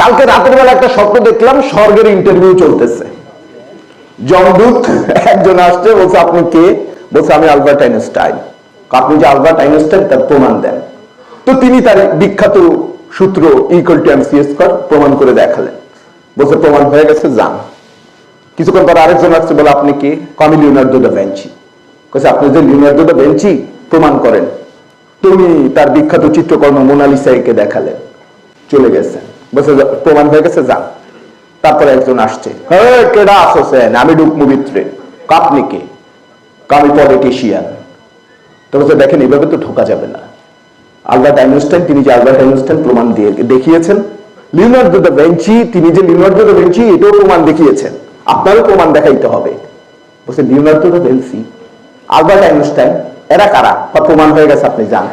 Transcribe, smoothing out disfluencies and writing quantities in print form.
কালকে রাতের বেলা একটা স্বপ্ন দেখলাম, স্বর্গের ইন্টারভিউ চলতেছে। যমদূত একজন আসছে, বলছে আপনি কে? বলছে আমি আলবার্ট আইনস্টাইন। আপনি যে আলবার্ট আইনস্টাইন তার প্রমাণ দেন। তো তিনি তার বিখ্যাত সূত্র = প্রমাণ করে দেখালেন। বলছে প্রমাণ হয়ে গেছে, যান। কিছুক্ষণ পর আরেকজন আসছে, বলে আপনি কে? আমি লিওনার্দো দা ভিঞ্চি। বলছে আপনি যে লিওনার্দো দা ভিঞ্চি, প্রমাণ করেন। তুমি তার বিখ্যাত চিত্রকর্ম মোনালিসাকে দেখালেন, চলে গেছেন। বলছে প্রমাণ হয়ে গেছে, যান। তারপরে একজন আসছে, কেডা আসছেন? আমি রুকমু ভিতরে। আপনি কে? আমি পলিটিশিয়ান। তো বলছে দেখেন, এভাবে তো ঢোকা যাবে না। আলবার্ট আইনস্টাইন, তিনি যে আলবার্ট আইনস্টাইন প্রমাণ দিয়ে দেখিয়েছেন, লিওনার্দো দা ভিঞ্চি, তিনি যে লিওনার্দো দা ভিঞ্চি এটাও প্রমাণ দেখিয়েছেন, আপনারও প্রমাণ দেখাইতে হবে। বলছে Leonardo da Vinci, Albert Einstein, এরা কারা? প্রমাণ হয়ে গেছে, আপনি যান।